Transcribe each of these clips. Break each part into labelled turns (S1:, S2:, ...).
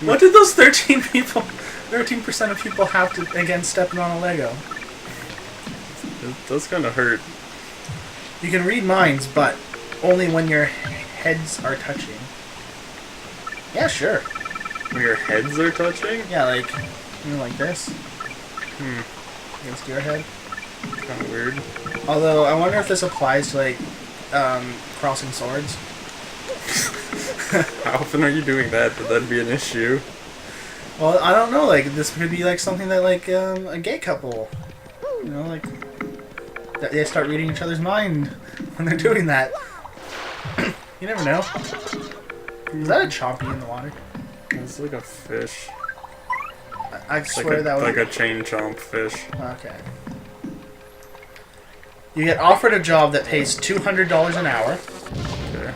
S1: What did those 13% of people have to against stepping on a Lego?
S2: It does kind of hurt.
S1: You can read minds, but only when your heads are touching. Yeah, sure.
S2: When your heads are touching?
S1: Yeah, like, like this. Against your head.
S2: Kind of weird.
S1: Although, I wonder if this applies to, like, crossing swords.
S2: How often are you doing that? Would that be an issue?
S1: Well, I don't know. Like, this could be, like, something that, like, a gay couple, like, they start reading each other's mind when they're doing that. You never know. Is that a chompy in the water?
S2: It's like a fish.
S1: I swear that was...
S2: like a chain chomp fish.
S1: Okay. You get offered a job that pays $200 an hour.
S2: Okay.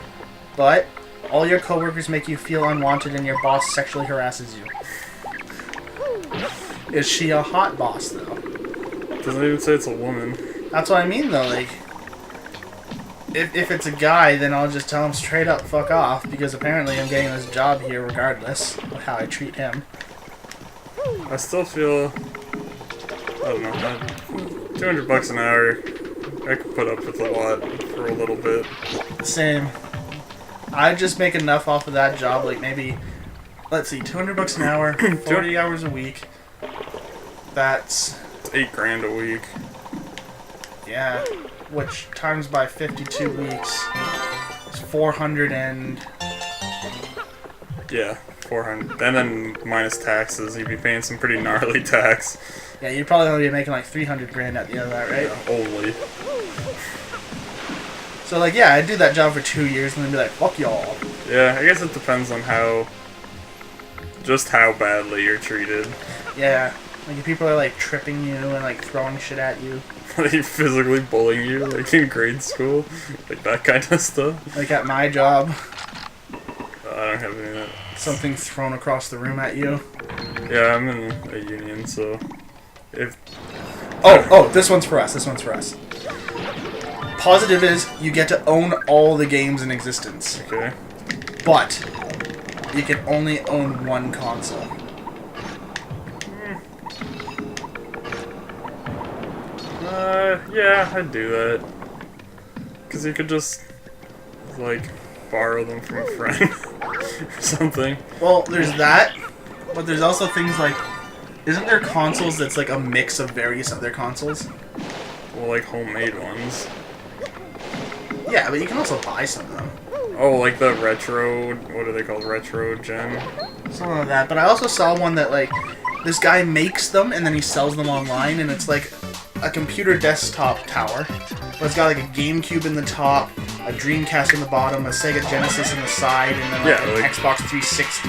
S1: But all your coworkers make you feel unwanted and your boss sexually harasses you. Is she a hot boss, though?
S2: Doesn't even say it's a woman.
S1: That's what I mean, though. Like, if it's a guy, then I'll just tell him straight up, fuck off, because apparently I'm getting this job here regardless of how I treat him.
S2: I still feel... I don't know. $200 an hour, I could put up with a lot for a little bit.
S1: Same. I just make enough off of that job, like maybe, let's see, $200 an hour, 40 hours a week. That's...
S2: It's $8,000 a week.
S1: Yeah, which times by 52 weeks is 400 and...
S2: Yeah, 400. And then minus taxes, you'd be paying some pretty gnarly tax.
S1: Yeah, you'd probably only be making like 300 grand at the end of that, right?
S2: Yeah, only.
S1: So, like, yeah, I'd do that job for 2 years and then be like, fuck y'all.
S2: Yeah, I guess it depends on just how badly you're treated.
S1: Yeah, like if people are like tripping you and like throwing shit at you.
S2: Like physically bullying you, like in grade school, like that kind of stuff.
S1: Like at my job.
S2: I don't have any of that.
S1: Something thrown across the room at you.
S2: Yeah, I'm in a union, so if...
S1: Oh, this one's for us, Positive is, you get to own all the games in existence.
S2: Okay.
S1: But, you can only own one console.
S2: Yeah, I'd do that. Because you could just, like, borrow them from a friend or something.
S1: Well, there's that, but there's also things like, isn't there consoles that's like a mix of various other consoles?
S2: Well, like homemade ones.
S1: Yeah, but you can also buy some of them.
S2: Oh, like the retro, what are they called? Retro gen?
S1: Something like that. But I also saw one that, like, this guy makes them and then he sells them online, and it's like a computer desktop tower. But it's got like a GameCube in the top, a Dreamcast in the bottom, a Sega Genesis in the side, and then like an Xbox 360,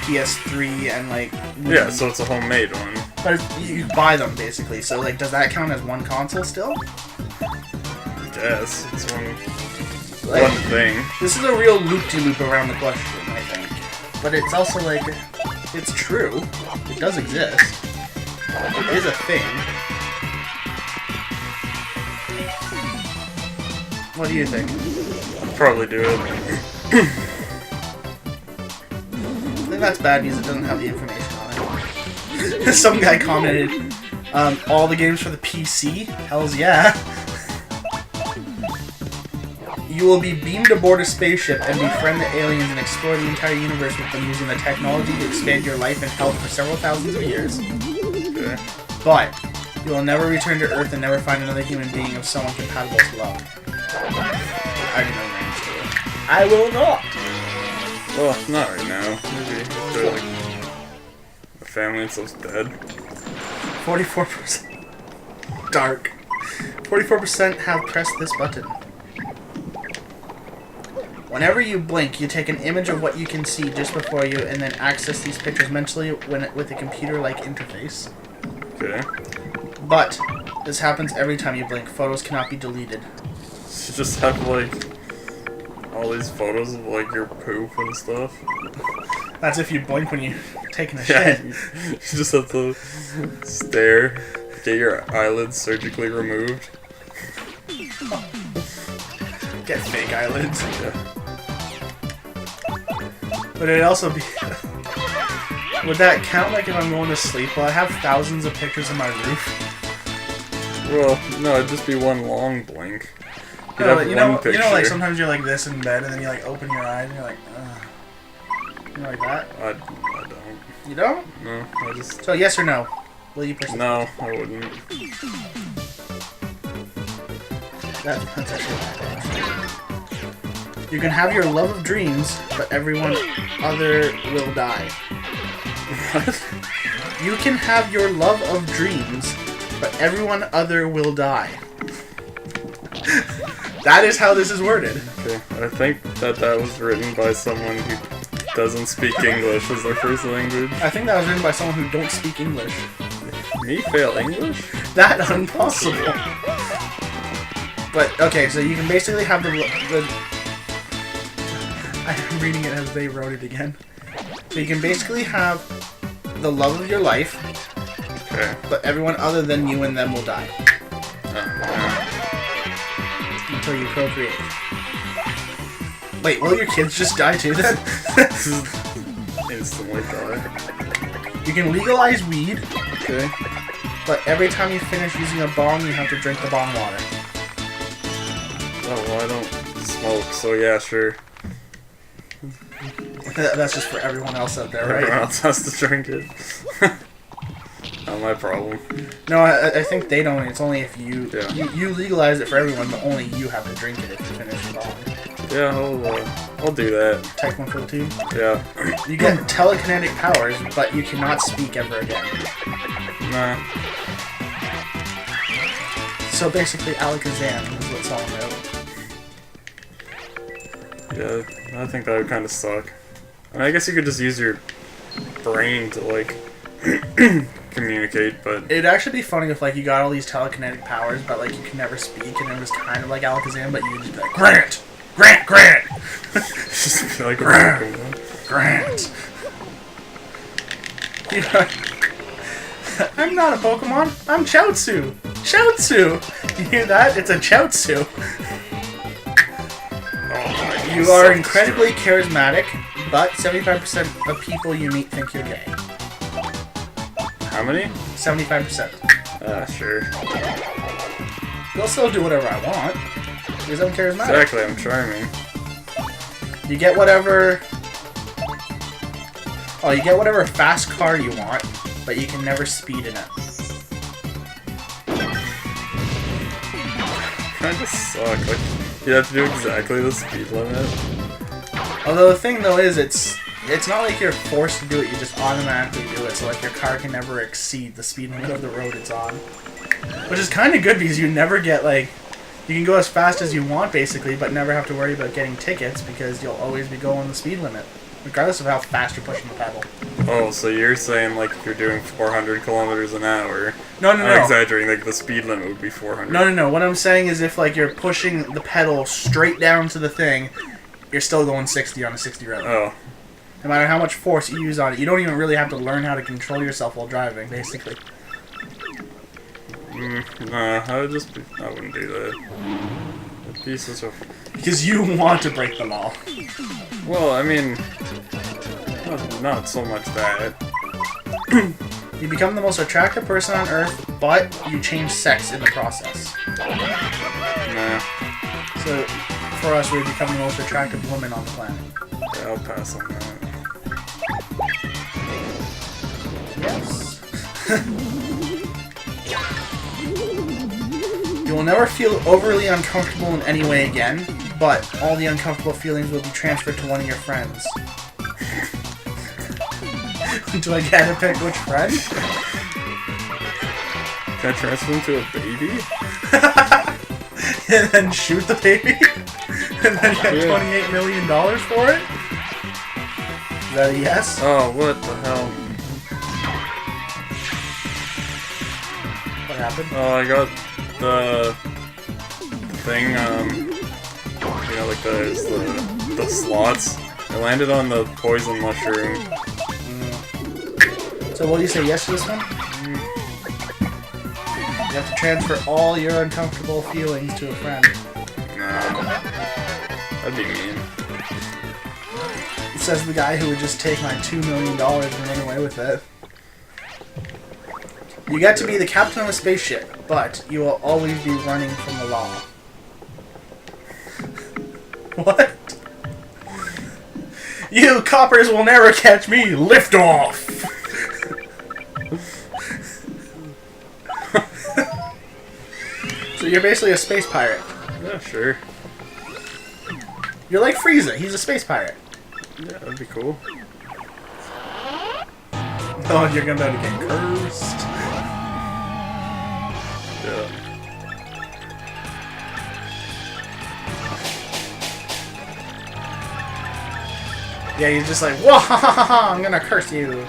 S1: PS3, and like...
S2: Yeah, so it's a homemade one.
S1: But you buy them, basically. So, like, does that count as one console still?
S2: I guess. It's one thing.
S1: This is a real loop-de-loop around the question, I think. But it's also, like, it's true. It does exist. It is a thing. What do you think?
S2: I'd probably do it.
S1: I think that's bad because it doesn't have the information on it. Some guy commented, all the games for the PC? Hells yeah. You will be beamed aboard a spaceship and befriend the aliens and explore the entire universe with them using the technology to expand your life and health for several thousands of years.
S2: Okay.
S1: But, you will never return to Earth and never find another human being of someone compatible to love. I didn't know names to it. I will not!
S2: Well, not right now. Maybe if they're like a family and stuff's dead.
S1: 44%. Dark. 44% have pressed this button. Whenever you blink, you take an image of what you can see just before you and then access these pictures mentally with a computer-like interface.
S2: Okay.
S1: But, this happens every time you blink. Photos cannot be deleted.
S2: You just have, like, all these photos of, like, your poop and stuff.
S1: That's if you blink when you're taking a
S2: Yeah,
S1: shit.
S2: you just have to stare, get your eyelids surgically removed.
S1: Get fake eyelids.
S2: Yeah.
S1: But it'd also be... Would that count like if I'm going to sleep? Well, I have thousands of pictures of my roof.
S2: Well, no, it'd just be one long blink. You'd
S1: No,
S2: have
S1: you
S2: one
S1: know,
S2: picture.
S1: like sometimes you're like this in bed, and then you like open your eyes, and you're like, ugh. You know, like that.
S2: I don't.
S1: You don't?
S2: No, I just.
S1: So yes or no? Will you push?
S2: No, I wouldn't.
S1: That's actually. You can have your love of dreams, but everyone other will die.
S2: What?
S1: You can have your love of dreams, but everyone other will die. That is how this is worded.
S2: Okay, I think that was written by someone who doesn't speak English as their first language.
S1: I think that was written by someone who don't speak English.
S2: Me fail English?
S1: That impossible. But okay, so you can basically have the I'm reading it as they wrote it again. So you can basically have the love of your life,
S2: Okay.
S1: but everyone other than you and them will die
S2: Yeah.
S1: until you procreate. Wait, will your kids just die too then?
S2: Instantly die.
S1: You can legalize weed,
S2: Okay.
S1: but every time you finish using a bong, you have to drink the bong water.
S2: Oh, well, I don't smoke, so yeah, sure.
S1: That's just for everyone else out there,
S2: Everyone
S1: right?
S2: else has to drink it. Not my problem.
S1: No, I think they don't. It's only if you,
S2: Yeah.
S1: you legalize it for everyone, but only you have to drink it if you finish the bong.
S2: Yeah, I'll do that.
S1: Take one for the team.
S2: Yeah.
S1: You get telekinetic powers, but you cannot speak ever again.
S2: Nah.
S1: So basically, Alakazam is what it's all about.
S2: Yeah, I think that would kind of suck. I mean, I guess you could just use your brain to, like, communicate, but...
S1: It'd actually be funny if, like, you got all these telekinetic powers, but, like, you can never speak, and it was kind of like Alakazam, but you'd just be like, Grant! Grant! Grant!
S2: just be like,
S1: Grant! Grant! You know, I'm not a Pokemon, I'm Chaozu! Chaozu! You hear that? It's a Chaozu! You are incredibly charismatic, but 75% of people you meet think you're gay.
S2: How many?
S1: 75%.
S2: Sure.
S1: They'll still do whatever I want, because I'm charismatic.
S2: Exactly, I'm charming.
S1: You get whatever... Oh, you get whatever fast car you want, but you can never speed in it.
S2: Kinda suck. Like, you have to do exactly the speed limit.
S1: Although the thing though is, it's not like you're forced to do it, you just automatically do it, so like your car can never exceed the speed limit of the road it's on. Which is kind of good because you never get like, you can go as fast as you want basically, but never have to worry about getting tickets because you'll always be going the speed limit, regardless of how fast you're pushing the pedal.
S2: Oh, so you're saying, like, if you're doing 400 kilometers an hour...
S1: No.
S2: I'm exaggerating, like, the speed limit would be 400.
S1: No. What I'm saying is if like you're pushing the pedal straight down to the thing, you're still going 60 on a 60 road.
S2: Oh.
S1: No matter how much force you use on it, you don't even really have to learn how to control yourself while driving, basically.
S2: Nah, I wouldn't do that. That'd be such a...
S1: Because you want to break them all.
S2: Well, I mean... Not so much that.
S1: You become the most attractive person on Earth, but you change sex in the process.
S2: Nah.
S1: So, for us, we become the most attractive woman on the planet.
S2: Yeah, I'll pass on that.
S1: Yes. You will never feel overly uncomfortable in any way again, but all the uncomfortable feelings will be transferred to one of your friends. Do I get to pick which friend?
S2: Can I transfer him to a baby?
S1: And then shoot the baby? And then get $28 million for it? Is that a yes?
S2: Oh, what the hell?
S1: What happened?
S2: Oh, I got the thing, you know, like the slots. I landed on the poison mushroom.
S1: So will you say yes to this one? You have to transfer all your uncomfortable feelings to a friend.
S2: Nah. That'd be mean.
S1: Says the guy who would just take my $2 million and run away with it. You get to be the captain of a spaceship, but you will always be running from the law. What? You coppers will never catch me! Lift off! So you're basically a space pirate.
S2: Yeah, sure.
S1: You're like Frieza, he's a space pirate.
S2: Yeah, that'd be cool.
S1: Oh, you're gonna get cursed.
S2: Yeah.
S1: Yeah, you're just like, whoa, I'm gonna curse you.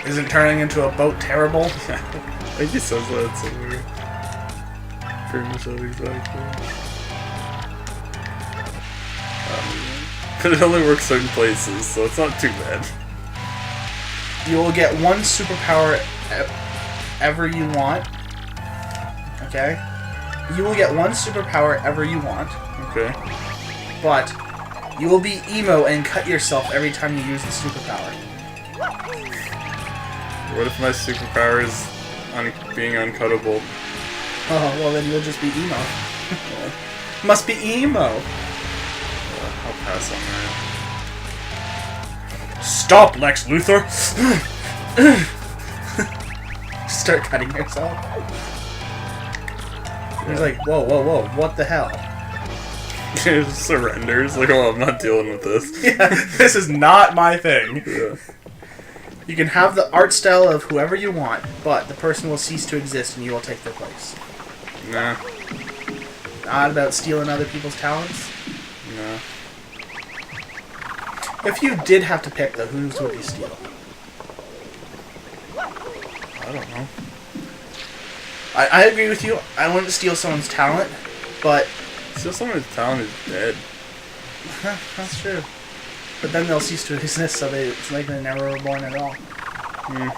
S1: Isn't turning into a boat terrible?
S2: I think he says that somewhere. Pretty much that exact thing. But it only works certain places, so it's not too bad.
S1: You will get one superpower ever you want. Okay? You will get one superpower ever you want.
S2: Okay.
S1: But you will be emo and cut yourself every time you use the superpower.
S2: What if my superpower is being uncuttable?
S1: Oh, well then you'll just be emo. Must be emo.
S2: I'll pass on that.
S1: Stop, Lex Luthor! Start cutting yourself.
S2: Yeah.
S1: He's like, whoa, whoa, whoa, what the hell?
S2: He just surrenders, like, oh, I'm not dealing with this.
S1: Yeah, this is not my thing.
S2: Yeah.
S1: You can have the art style of whoever you want, but the person will cease to exist and you will take their place.
S2: Nah.
S1: Not about stealing other people's talents.
S2: Nah.
S1: If you did have to pick, though, whose would you steal?
S2: I don't know.
S1: I agree with you. I wouldn't steal someone's talent, but...
S2: Still someone's talent is dead.
S1: That's true. But then they'll cease to exist, so it's like they never were born at all.
S2: Hmm.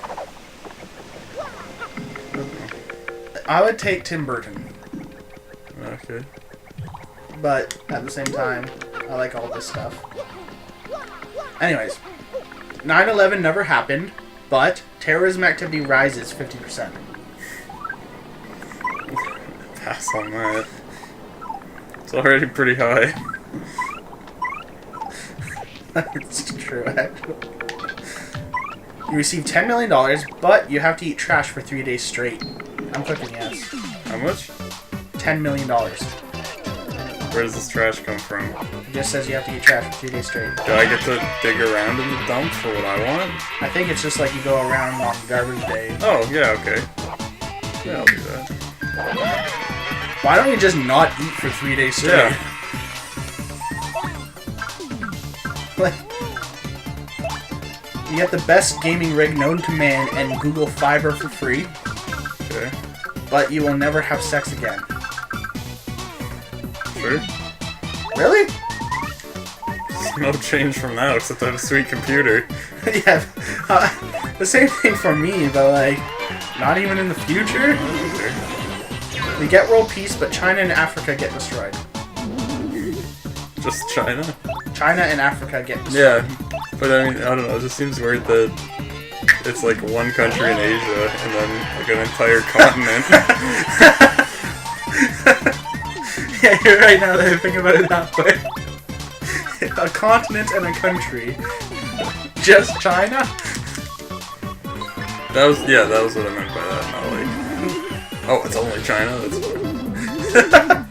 S1: I would take Tim Burton.
S2: Okay.
S1: But at the same time, I like all this stuff. Anyways, 9/11 never happened, but terrorism activity rises 50%.
S2: Pass on that. It's already pretty high.
S1: It's true, actually. You receive $10 million, but you have to eat trash for 3 days straight. I'm clicking yes.
S2: How much?
S1: $10 million.
S2: Where does this trash come from?
S1: It just says you have to eat trash for 3 days straight.
S2: Do I get to dig around in the dump for what I want?
S1: I think it's just like you go around on garbage day.
S2: Oh, yeah, okay. Yeah, I'll do that.
S1: Why don't you just not eat for 3 days straight?
S2: Yeah.
S1: Like, you get the best gaming rig known to man and Google Fiber for free,
S2: Okay.
S1: but you will never have sex again.
S2: Sure.
S1: Really?
S2: No change from now, except I have a sweet computer.
S1: Yeah. The same thing for me, but like, not even in the future?
S2: Okay.
S1: We get world peace, but China and Africa get destroyed.
S2: Just China?
S1: China and Africa get destroyed.
S2: Yeah, but I mean, I don't know, it just seems weird that it's like one country in Asia and then like an entire continent.
S1: Yeah, you're right now that I think about it that way. A continent and a country. Just China?
S2: That was what I meant by that, not like, oh, it's only China? That's fine.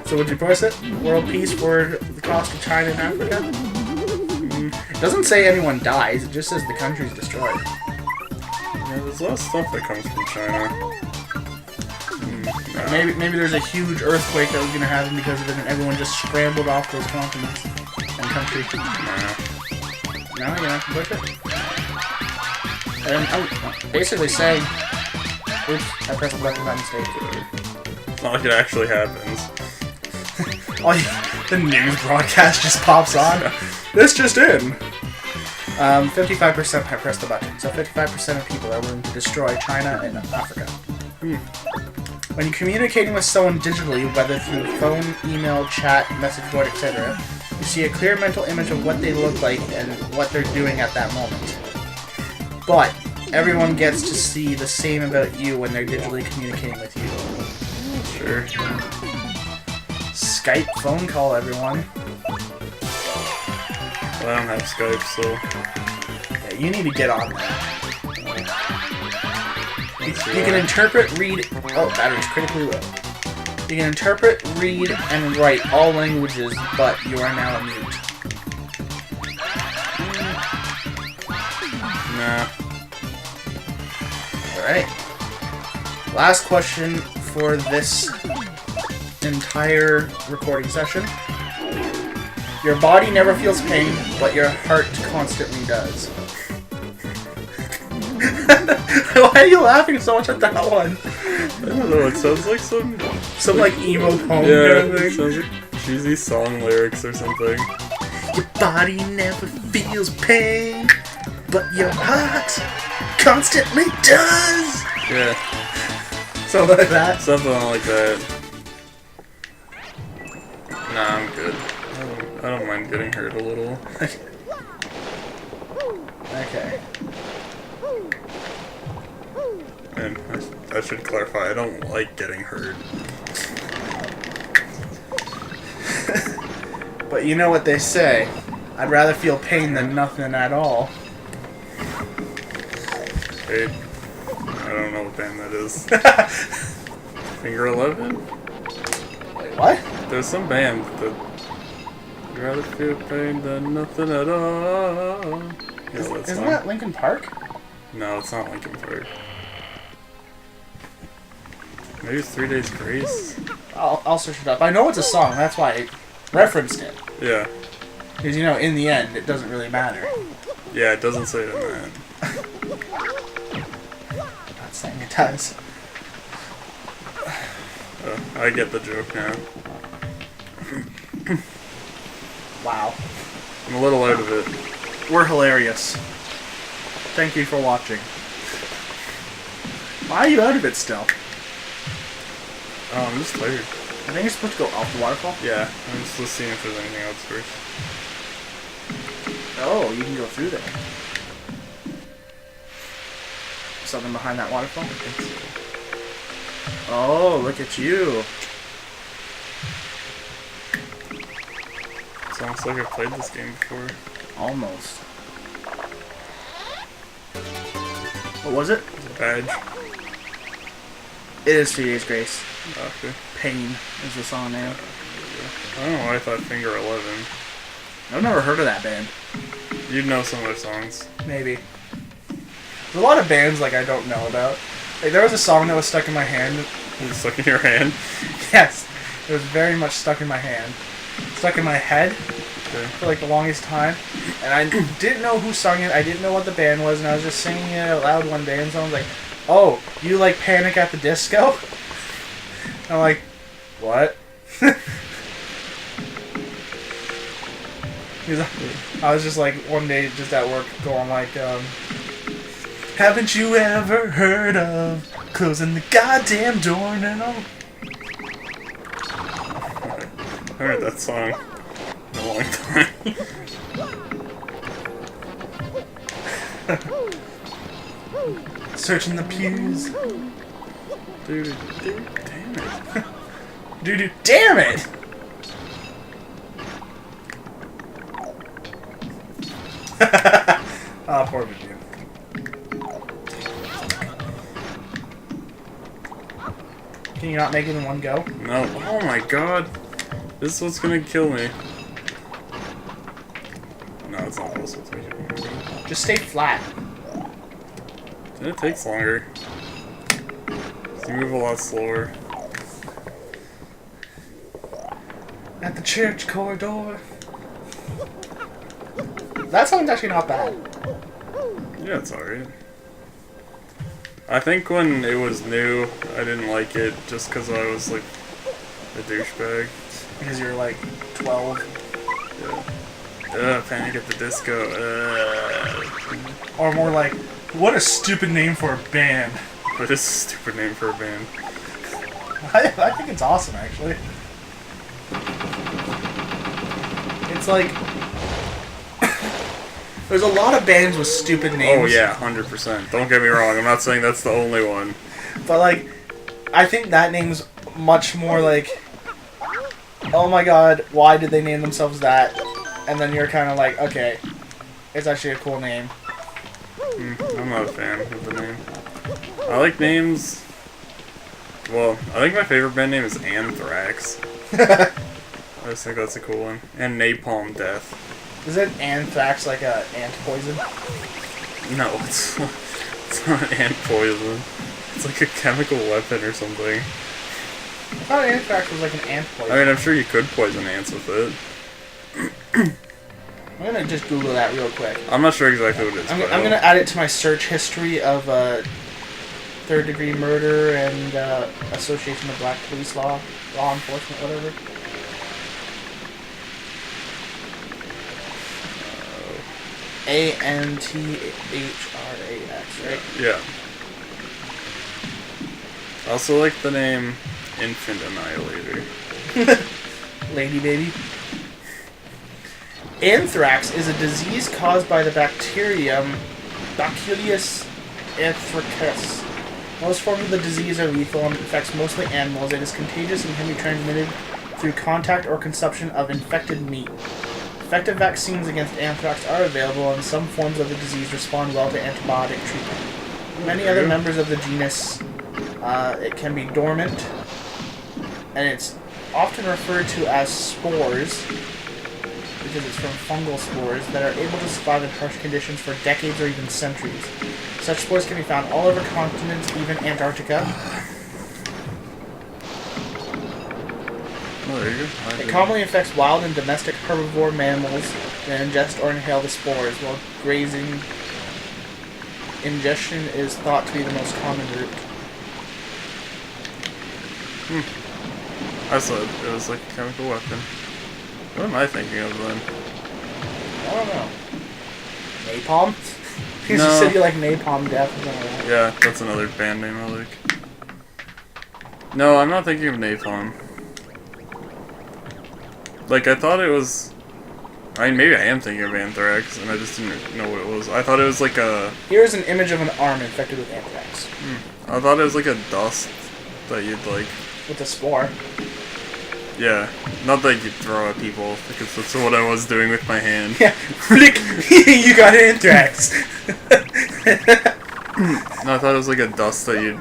S1: So would you press it? World peace for the cost of China and Africa? It doesn't say anyone dies, it just says the country's destroyed.
S2: Yeah, there's a lot of stuff that comes from China. Nah.
S1: Maybe there's a huge earthquake that was going to happen because of it and everyone just scrambled off those continents and countries.
S2: Nah.
S1: No, you're not going to push it? I'm basically saying... Oops, I pressed the button by mistake.
S2: It's not like it actually happens.
S1: Oh, the news broadcast just pops on. This just in. 55% have pressed the button, so 55% of people are willing to destroy China and Africa. When you're communicating with someone digitally, whether through phone, email, chat, message board, etc., you see a clear mental image of what they look like and what they're doing at that moment. But everyone gets to see the same about you when they're digitally communicating with you.
S2: Sure.
S1: Skype phone call, everyone.
S2: Well, I don't have Skype, so...
S1: Yeah, you need to get on that. You can interpret, read... Oh, battery's critically low. You can interpret, read, and write all languages, but you are now mute.
S2: Nah.
S1: Alright. Last question for this entire recording session. Your body never feels pain, but your heart constantly does. Why are you laughing so much at that one?
S2: I don't know, it sounds like some
S1: like emo poem
S2: yeah,
S1: kind of thing.
S2: It sounds like cheesy song lyrics or something.
S1: Your body never feels pain, but your heart constantly does.
S2: Yeah.
S1: Something like that.
S2: Something like that. Nah, I'm good. I don't mind getting hurt a little.
S1: Okay.
S2: And I should clarify, I don't like getting hurt.
S1: But you know what they say. I'd rather feel pain than nothing at all.
S2: Hey, I don't know what band that is. Finger 11?
S1: Wait, what?
S2: There's some band that... I'd rather feel pain than nothing at all. Yeah,
S1: Isn't that Linkin Park?
S2: No, it's not Linkin Park. Maybe it's 3 Days Grace?
S1: I'll search it up. I know it's a song, that's why I referenced it.
S2: Yeah.
S1: Because, you know, in the end, it doesn't really matter.
S2: Yeah, it doesn't say it in that.
S1: I'm not saying it does.
S2: I get the joke now.
S1: Wow.
S2: I'm a little out of it.
S1: We're hilarious. Thank you for watching. Why are you out of it still?
S2: Oh, I'm just tired.
S1: I think you're supposed to go off the waterfall.
S2: Yeah, I'm just seeing if there's anything else first.
S1: Oh, you can go through there. Something behind that waterfall?
S2: I think so.
S1: Oh, look at you.
S2: It's almost like I've played this game before.
S1: Almost. What was it?
S2: It's a badge.
S1: It is 3 Days Grace.
S2: Okay.
S1: Pain is the song name.
S2: I don't know why I thought Finger 11.
S1: I've never heard of that band.
S2: You'd know some of their songs.
S1: Maybe. There's a lot of bands like I don't know about. Like there was a song that was stuck in my hand.
S2: Is it stuck in your hand?
S1: Yes, it was very much stuck in my hand. Stuck in my head
S2: Okay.
S1: for like the longest time. And I didn't know who sung it. I didn't know what the band was, and I was just singing it out loud one day, and someone was like, "Oh, you like Panic at the Disco?" I'm like, "What?" I was just like one day just at work going like, haven't you ever heard of closing the goddamn door now?
S2: I heard that song in a long time.
S1: Searching the pews.
S2: Dude, damn it.
S1: Dude, damn it! Ah, poor video. Can you not make it in one go?
S2: No. Oh my god. This is what's gonna kill me. No, it's not this what's gonna kill me.
S1: Just stay flat.
S2: It takes longer. You move a lot slower.
S1: At the church corridor. That song's actually not bad.
S2: Yeah, it's alright. I think when it was new, I didn't like it just because I was like a douchebag.
S1: Because you're like 12.
S2: Yeah. Panic at the Disco.
S1: Or more like, what a stupid name for a band.
S2: What is a stupid name for a band?
S1: I think it's awesome, actually. It's like... There's a lot of bands with stupid names.
S2: Oh yeah, 100%. Don't get me wrong, I'm not saying that's the only one.
S1: But, like, I think that name's much more like... Oh my god, why did they name themselves that? And then you're kind of like, okay, it's actually a cool name.
S2: I'm not a fan of the name. I like names... Well, I think my favorite band name is Anthrax. I just think that's a cool one. And Napalm Death.
S1: Isn't anthrax like a ant poison?
S2: No, it's not ant poison. It's like a chemical weapon or something.
S1: I thought anthrax was like an ant poison.
S2: I mean, I'm sure you could poison ants with it.
S1: I'm gonna just Google that real quick.
S2: I'm not sure exactly what it is.
S1: I'm gonna add it to my search history of third-degree murder and association of black police law enforcement, whatever. Anthrax, right?
S2: Yeah. I also like the name Infant Annihilator.
S1: Lady baby. Anthrax is a disease caused by the bacterium Bacillus anthracus. Most forms of the disease are lethal and affects mostly animals. It is contagious and can be transmitted through contact or consumption of infected meat. Effective vaccines against anthrax are available, and some forms of the disease respond well to antibiotic treatment. Many other members of the genus, it can be dormant, and it's often referred to as spores, because it's from fungal spores that are able to survive in harsh conditions for decades or even centuries. Such spores can be found all over continents, even Antarctica.
S2: Oh, there you go.
S1: It commonly infects wild and domestic herbivore mammals that ingest or inhale the spores, while grazing ingestion is thought to be the most common route.
S2: I said it was like a chemical weapon. What am I thinking of then?
S1: I don't know. Napalm? You
S2: No.
S1: just said you like Napalm Death or something like that.
S2: Yeah, that's another band name I like. No, I'm not thinking of Napalm. Like, I thought it was... I mean, maybe I am thinking of Anthrax, and I just didn't know what it was. I thought it was like a...
S1: Here's an image of an arm infected with anthrax.
S2: I thought it was like a dust that you'd like...
S1: With a spore.
S2: Yeah, not that you'd throw at people, because that's what I was doing with my hand.
S1: Yeah, flick! You got anthrax!
S2: No, I thought it was like a dust that you'd...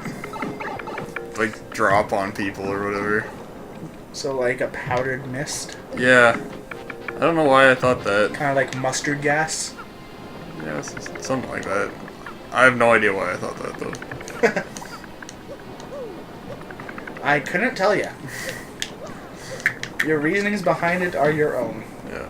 S2: like, drop on people or whatever.
S1: So like a powdered mist?
S2: Yeah. I don't know why I thought that.
S1: Kind of like mustard gas?
S2: Yeah, something like that. I have no idea why I thought that, though.
S1: I couldn't tell you. Your reasonings behind it are your own.
S2: Yeah.